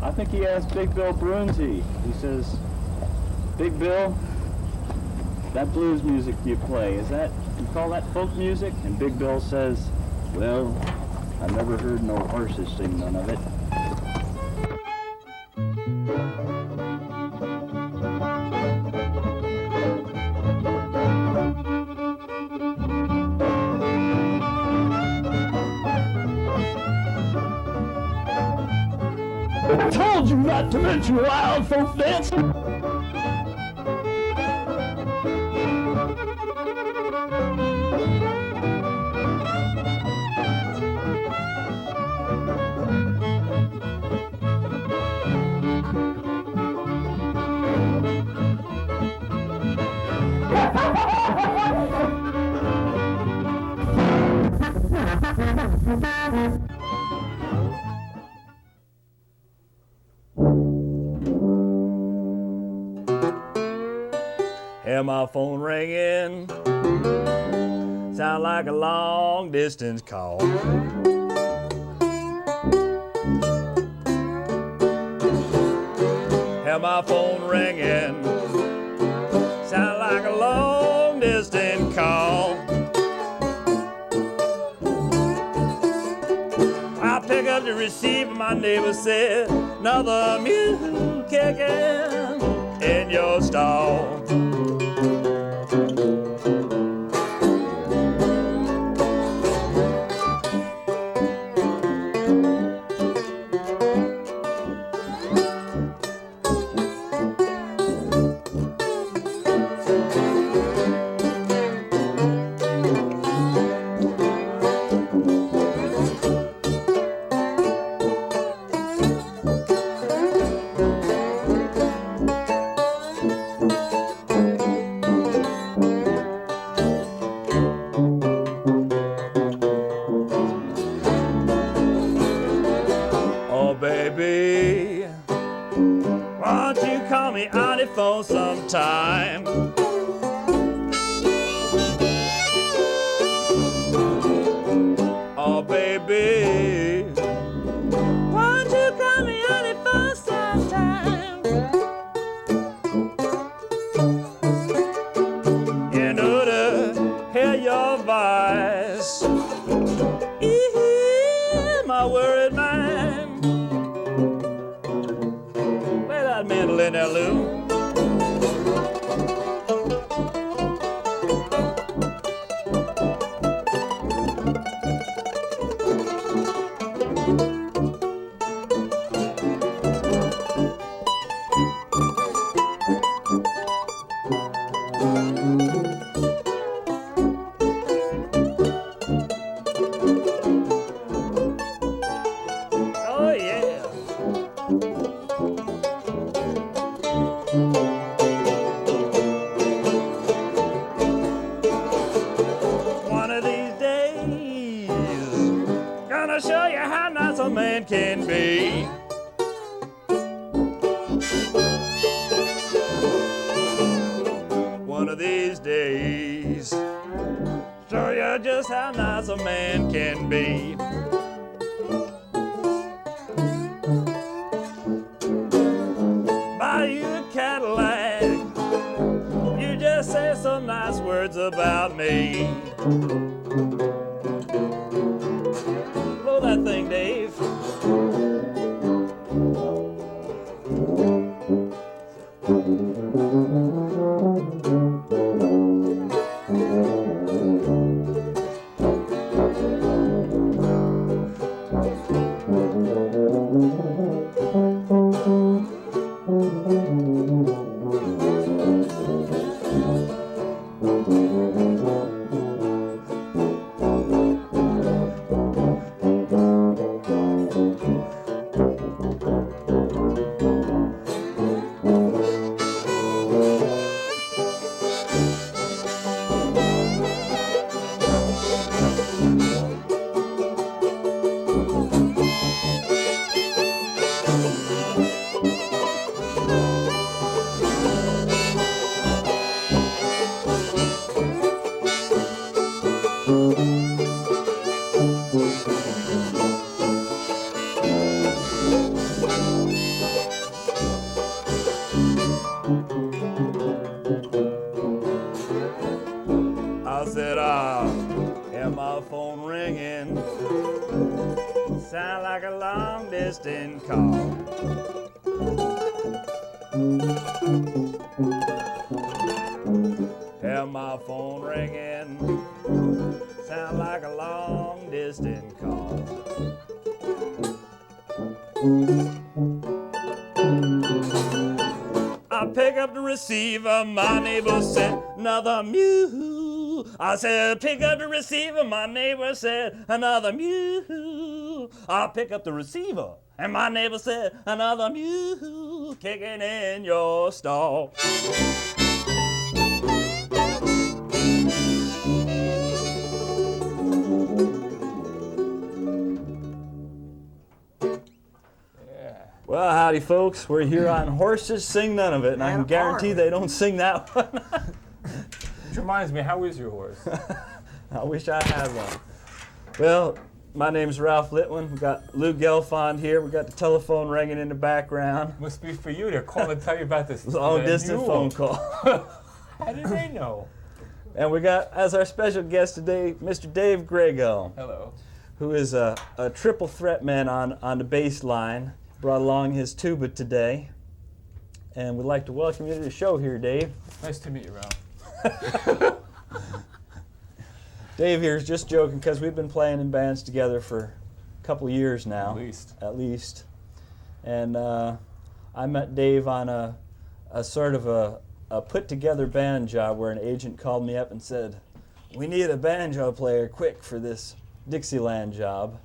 I think he asked Big Bill Brunzi. He says, Big Bill, that blues music you play, you call that folk music? And Big Bill says, well, I've never heard no horses sing none of it. I told you not to mention wild folk dancing. Hear my phone ringing, sound like a long distance call. Hear my phone ringing, sound like a long distance call. I pick up the receiver, my neighbor said, another mule kicking in your stall. Baby, won't you call me on the phone sometime? Oh, baby, won't you call me on the phone sometime? In order to hear your voice, ease my worried mind. Mandolin in there, Lou. Oh, yeah. One of these days, gonna show you how nice a man can be. One of these days, show you just how nice a man can be. Buy you a Cadillac, you just say some nice words about me. Blow that thing, Dave. sound like a long distance call. Hear my phone ringing, sound like a long distance call. I pick up the receiver, my neighbor said, another mew. I said, pick up the receiver, my neighbor said, another mew. I pick up the receiver, and my neighbor said, another mew, kicking in your stall. Well, howdy, folks. We're here on Horses Sing None of It, and I can guarantee they don't sing that one. Which reminds me, how is your horse? I wish I had one. Well, my name's Ralph Litwin. We've got Lou Gelfond here. We've got the telephone ringing in the background. Must be for you to call and tell you about this Long-distance phone call. How did they know? And we got, as our special guest today, Mr. Dave Grego. Hello. Who is a triple threat man on the bass line. Brought along his tuba today. And we'd like to welcome you to the show here, Dave. Nice to meet you, Ralph. Dave here is just joking because we've been playing in bands together for a couple years now. At least. And I met Dave on a sort of a put-together band job where an agent called me up and said, we need a banjo player quick for this Dixieland job.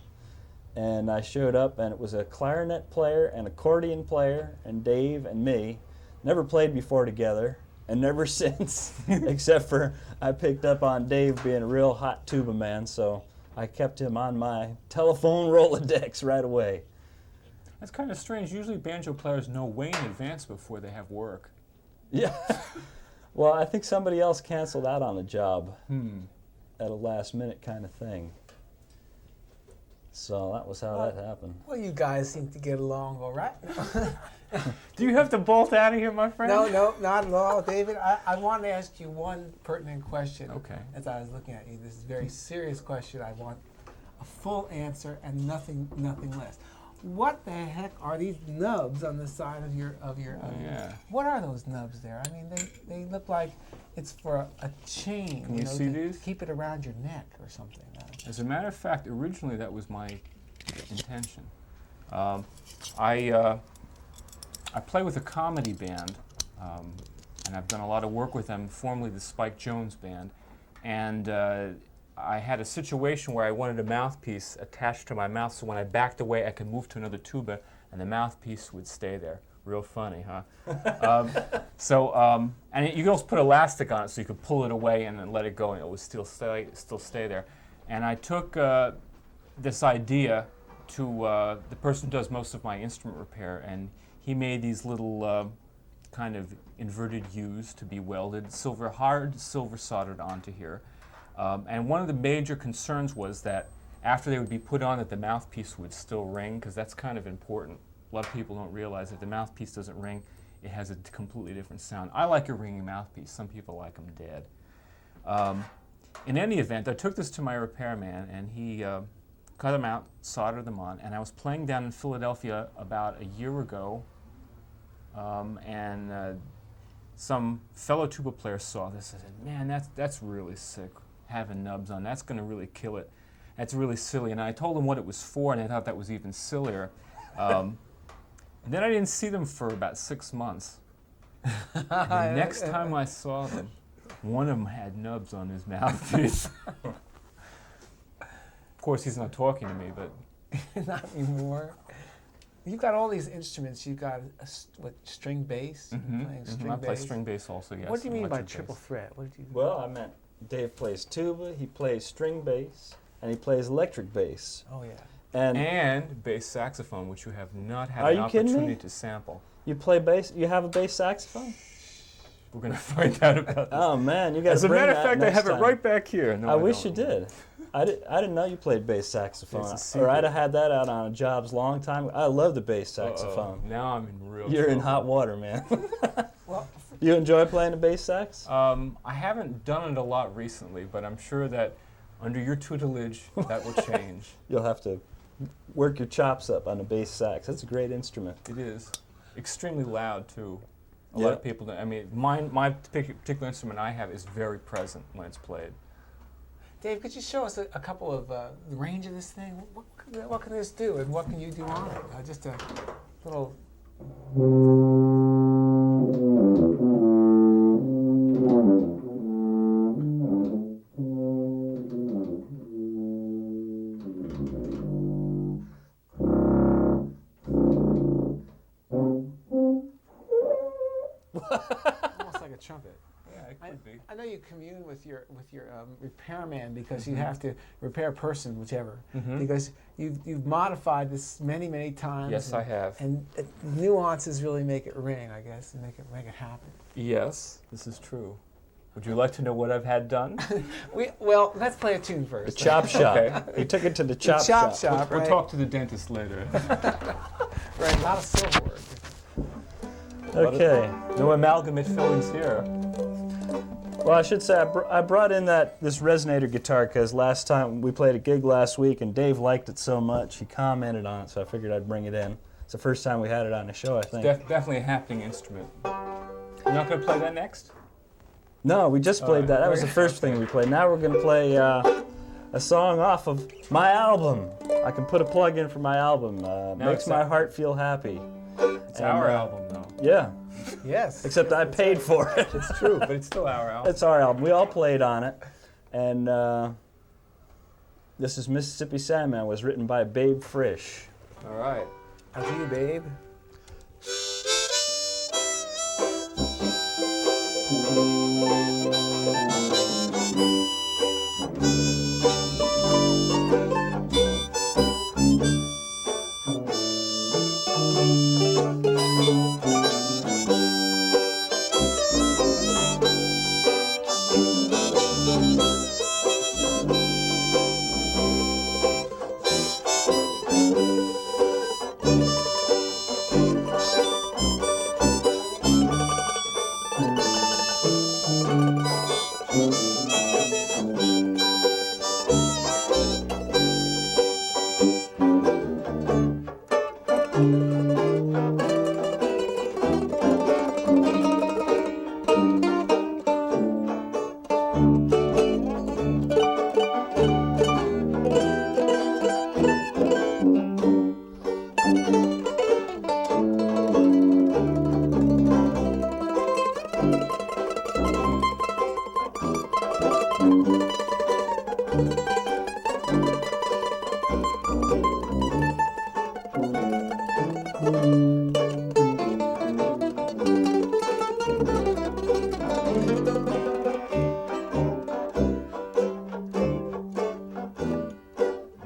And I showed up, and it was a clarinet player, an accordion player, and Dave and me. Never played before together, and never since, except for I picked up on Dave being a real hot tuba man, so I kept him on my telephone Rolodex right away. That's kind of strange. Usually banjo players know way in advance before they have work. Yeah. Well, I think somebody else canceled out on the job at a last-minute kind of thing. So that was how that happened. Well, you guys seem to get along all right. Do you have to bolt out of here, my friend? No, not at all, David. I want to ask you one pertinent question. Okay. As I was looking at you, this is a very serious question. I want a full answer and nothing less. What the heck are these nubs on the side of your yeah. What are those nubs there? I mean, they look like it's for a chain. Can you see these? Keep it around your neck or something. As a matter of fact, originally that was my intention. I play with a comedy band, and I've done a lot of work with them, formerly the Spike Jones Band, and I had a situation where I wanted a mouthpiece attached to my mouth, so when I backed away, I could move to another tuba, and the mouthpiece would stay there. Real funny, huh? And you could also put elastic on it, so you could pull it away and then let it go, and it would still stay there. And I took this idea to the person who does most of my instrument repair, and he made these little kind of inverted U's to be welded, hard silver soldered onto here. And one of the major concerns was that after they would be put on, that the mouthpiece would still ring, because that's kind of important. A lot of people don't realize that the mouthpiece doesn't ring, it has a completely different sound. I like a ringing mouthpiece. Some people like them dead. In any event, I took this to my repairman, and he cut them out, soldered them on, and I was playing down in Philadelphia about a year ago, and some fellow tuba player saw this. I said, man, that's really sick, having nubs on. That's going to really kill it. That's really silly. And I told him what it was for, and I thought that was even sillier. And then I didn't see them for about 6 months. The next time I saw them, one of them had nubs on his mouthpiece. Of course, he's not talking to me, but Not anymore. You've got all these instruments. You've got string bass. Playing string I bass. play string bass also. Yes. What do you mean by electric triple bass. threat? What did you? Well, I meant Dave plays tuba, he plays string bass, and he plays electric bass. Oh yeah. And bass saxophone, which you have not had Are an you kidding me? opportunity to sample. you play bass? You have a bass saxophone? We're going to find out about this. Oh man, you got to As a bring matter of that fact, I next have it time. right back here. No, I wish don't. you did. I didn't know you played bass saxophone, It's a or I'd secret. have had that out on jobs long time. I love the bass saxophone. Now I'm in real You're in trouble. hot water, man. Well, You enjoy playing the bass sax? I haven't done it a lot recently, but I'm sure that under your tutelage, that will change. You'll have to work your chops up on a bass sax. That's a great instrument. It is extremely loud too. A Yeah. lot of people don't. I mean, my particular instrument I have is very present when it's played. Dave, could you show us a couple of the range of this thing? What can this do, and what can you do on it? Just a little. Almost like a trumpet. Yeah, it could be. I know you commune with your repairman because you have to repair person, whichever, because you've modified this many times. Yes, I have. And nuances really make it ring, I guess, and make it happen. Yes, this is true. Would you like to know what I've had done? Well, let's play a tune first. The chop shop. Okay. He took it to the The chop shop. We'll right? talk to the dentist later. Right, a lot of silverware. Okay. No amalgamate fillings here. Well, I should say I brought in this resonator guitar because last time we played a gig last week and Dave liked it so much he commented on it, so I figured I'd bring it in. It's the first time we had it on the show, I think. Definitely a happening instrument. You're not going to play that next? No, we just played that. That was the first thing we played. Now we're going to play a song off of my album. I can put a plug in for my album. Makes My Heart Feel Happy. It's our album, though. Yeah, Yes. except I paid for it. It's true, but it's still our album. It's our album. We all played on it. And this is Mississippi Sandman. Was written by Babe Frisch. All right. To you, babe.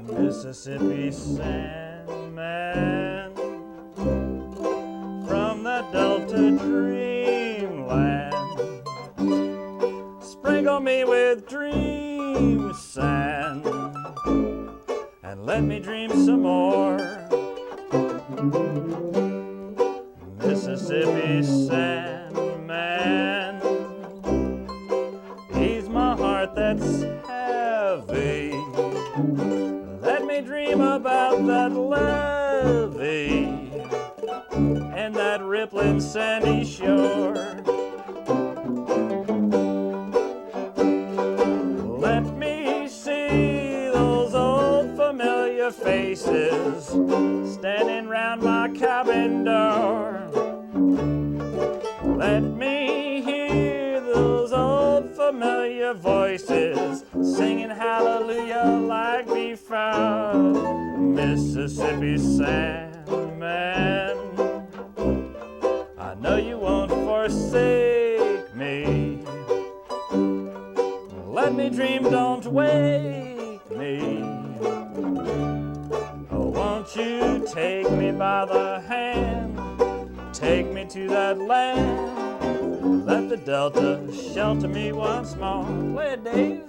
Mississippi Sandman from the Delta dreamland. Sprinkle me with dream sand and let me dream some more. Mississippi Sandman, ease my heart that's heavy. Let me dream about that levee and that rippling sandy shore. Let me see those old familiar faces standing round my cabin door. Let me hear those old familiar voices singing hallelujah like before. Mississippi Sandman, I know you won't forsake me. Let me dream, don't wake me. Oh, won't you take me by the hand, take me to that land. Let the Delta shelter me once more. Play it, Dave.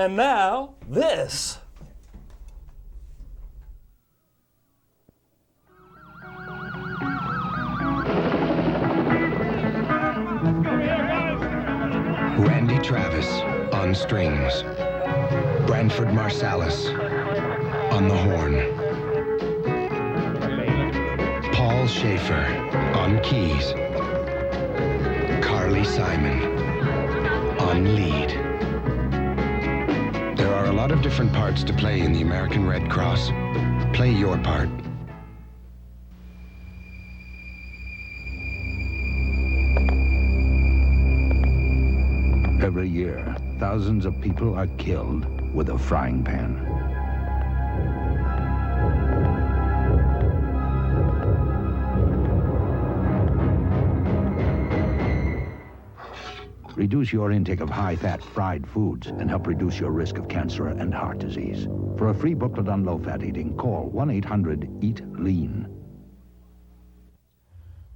And now, this. Randy Travis on strings. Branford Marsalis on the horn. Paul Schaefer on keys. Carly Simon on lead. There are a lot of different parts to play in the American Red Cross. Play your part. Every year, thousands of people are killed with a frying pan. Reduce your intake of high-fat fried foods and help reduce your risk of cancer and heart disease. For a free booklet on low-fat eating, call 1-800-EAT-LEAN.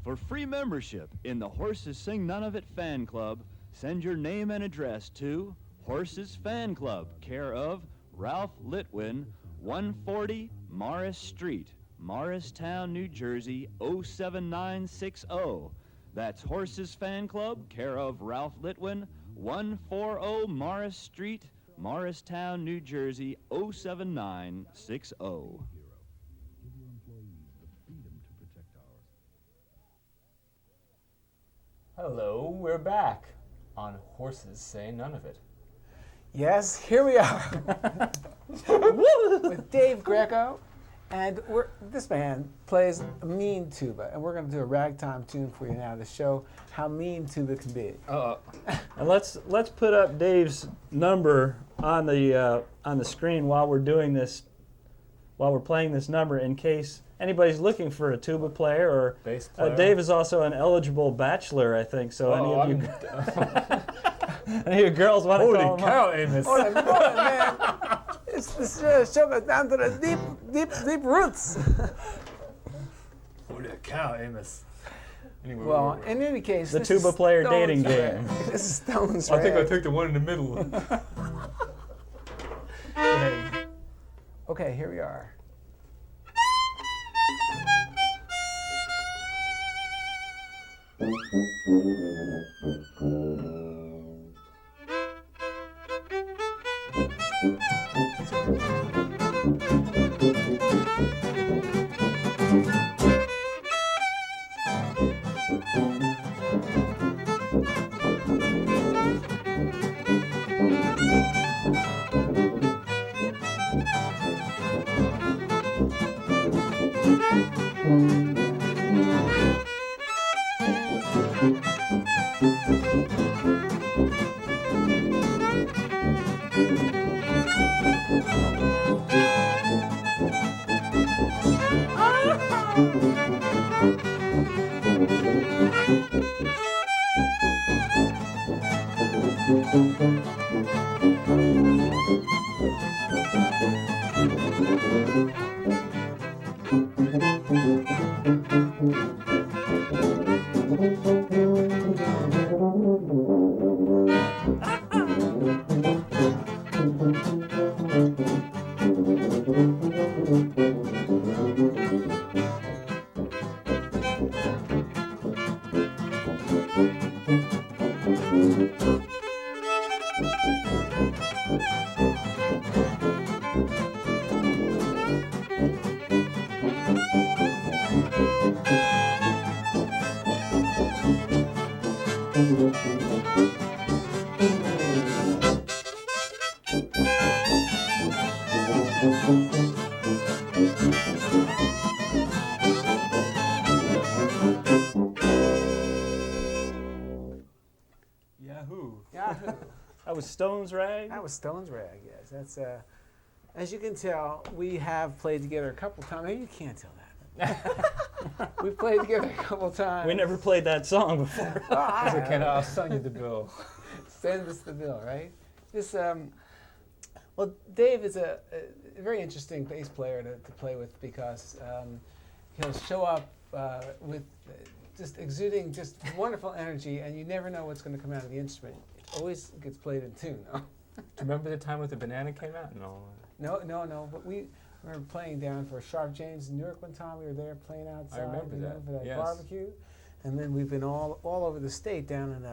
For free membership in the Horses Sing None of It fan club, send your name and address to Horses Fan Club, care of Ralph Litwin, 140 Morris Street, Morristown, New Jersey, 07960. That's Horses Fan Club, care of Ralph Litwin, 140 Morris Street, Morristown, New Jersey, 07960. Hello, we're back on Horses Say None of It. Yes, here we are with Dave Grego, and this man plays a mean tuba, and we're going to do a ragtime tune for you now to show how mean tuba can be. And let's put up Dave's number on the screen while we're doing this, while we're playing this number, in case anybody's looking for a tuba player or Bass player. Dave is also an eligible bachelor, I think. So any of you girls want to call him up? Amos. Oh, man. This show goes down to the deep roots. Holy cow, Amos. Anyway, Well, in any case, The this tuba is player Stone's dating Rag. game. This is Stone's I think I Rag. took the one in the middle. Okay, here we are. Yahoo. Yahoo. That was Stone's Rag. That was Stone's Rag, yes. That's, as you can tell, we have played together a couple times. Maybe you can't tell that. We played together a couple times. We never played that song before. I'll send you the bill. Send us the bill, right? This, well, Dave is a very interesting bass player to play with because he'll show up with just exuding just wonderful energy, and you never know what's going to come out of the instrument. It always gets played in tune, though. you remember the time when the banana came out? No. No. But we remember playing down for Sharp James in Newark one time. We were there playing outside. I remember that. For that Yes. barbecue. And then we've been all over the state, down in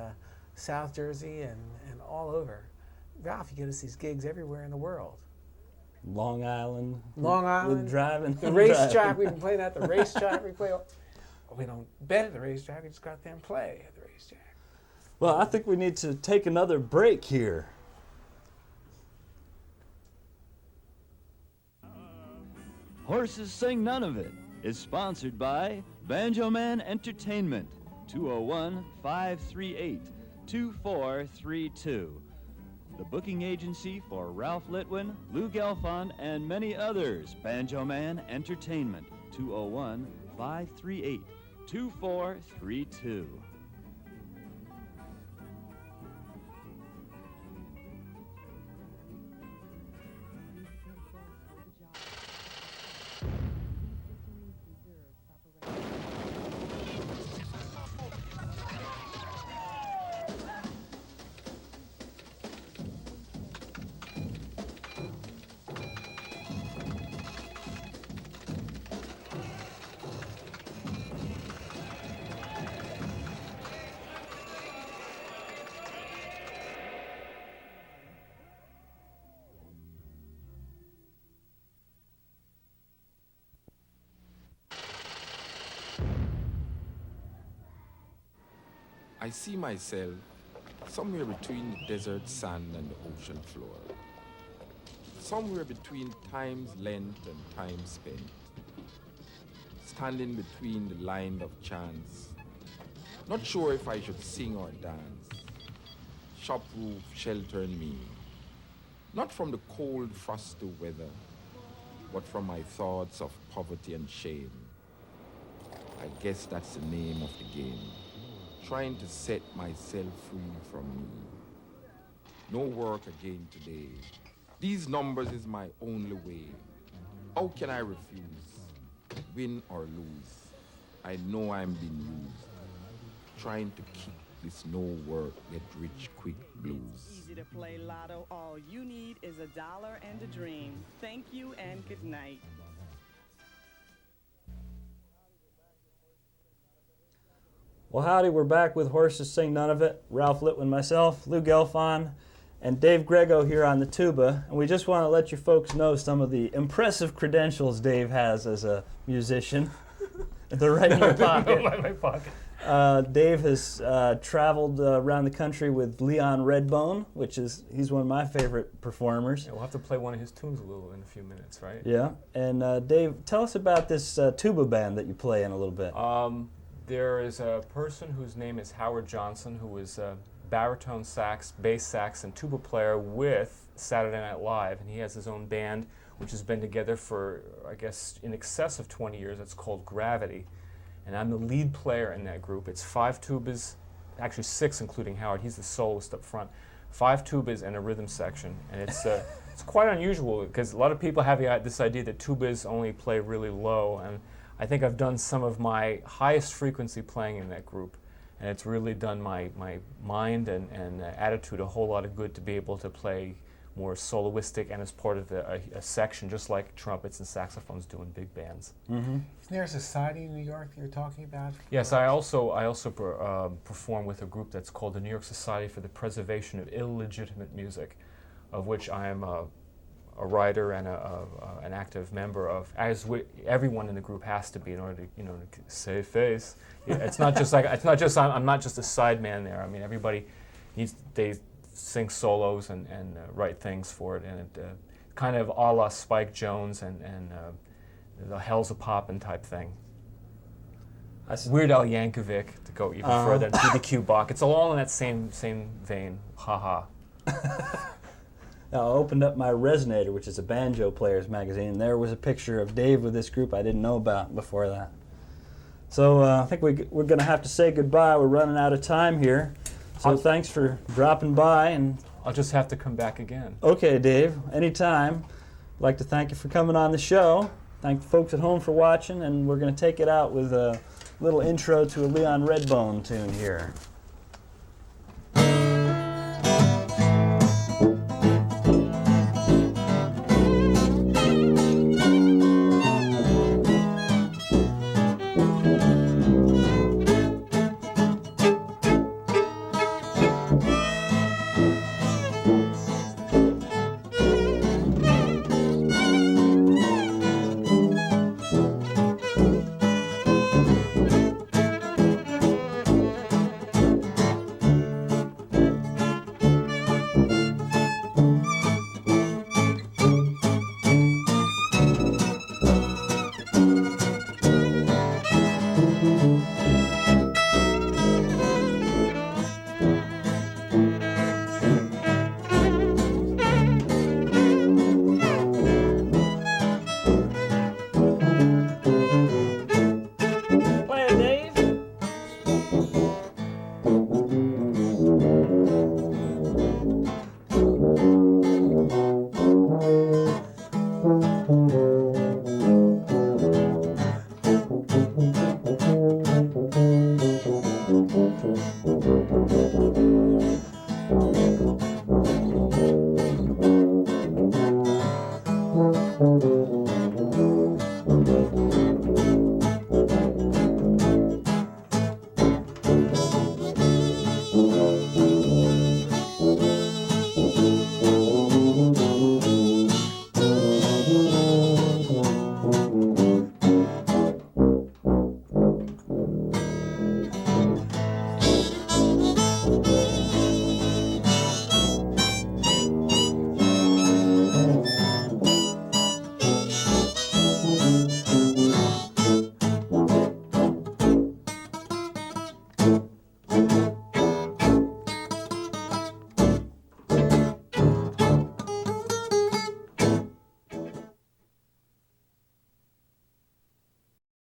South Jersey and all over. Ralph, you get us these gigs everywhere in the world. Long Island. Long Island. With driving. The racetrack. We've been playing at the racetrack. We don't bet at the racetrack. We just go out there and play at the racetrack. Well, I think we need to take another break here. Horses Sing None of It is sponsored by Banjo Man Entertainment, 201-538-2432. The booking agency for Ralph Litwin, Lou Gelfond, and many others. Banjo Man Entertainment, 201-538-2432. I see myself somewhere between the desert sand and the ocean floor. Somewhere between time's length and time spent. Standing between the line of chance. Not sure if I should sing or dance. Shop roof sheltering me. Not from the cold, frosty weather, but from my thoughts of poverty and shame. I guess that's the name of the game. Trying to set myself free from me. No work again today. These numbers is my only way. How can I refuse? Win or lose? I know I'm being used. Trying to keep this no work, get rich quick blues. Easy to play lotto. All you need is $1 and a dream. Thank you and good night. Well, howdy, we're back with Horses Sing None of It. Ralph Litwin, myself, Lou Gelfond, and Dave Grego here on the tuba. And we just want to let you folks know some of the impressive credentials Dave has as a musician. They're right in your pocket. Right in my pocket. Dave has traveled around the country with Leon Redbone, he's one of my favorite performers. Yeah, we'll have to play one of his tunes a little in a few minutes, right? Yeah, and Dave, tell us about this tuba band that you play in a little bit. There is a person whose name is Howard Johnson, who is a baritone sax, bass sax, and tuba player with Saturday Night Live, and he has his own band, which has been together for, I guess, in excess of 20 years. It's called Gravity, and I'm the lead player in that group. It's 5 tubas, actually 6 including Howard. He's the soloist up front. 5 tubas and a rhythm section, and it's quite unusual because a lot of people have this idea that tubas only play really low, and I think I've done some of my highest frequency playing in that group, and it's really done my mind and attitude a whole lot of good to be able to play more soloistic and as part of a section, just like trumpets and saxophones do in big bands. Mm-hmm. Isn't there a society in New York that you're talking about? Yes, I also perform with a group that's called the New York Society for the Preservation of Illegitimate Music, of which I am a writer and an active member of, as everyone in the group has to be in order to to save face. It's not just I'm not just a sideman there. I mean, everybody they sing solos and write things for it, and it kind of a la Spike Jones and the Hell's a Poppin' type thing. Weird Al Yankovic to go even further, B.B.Q. Bach. It's all in that same vein. Ha ha. Now, I opened up my Resonator, which is a banjo player's magazine, and there was a picture of Dave with this group I didn't know about before that. So I think we're going to have to say goodbye. We're running out of time here. So thanks for dropping by. And I'll just have to come back again. Okay, Dave, anytime. I'd like to thank you for coming on the show. Thank the folks at home for watching, and we're going to take it out with a little intro to a Leon Redbone tune here.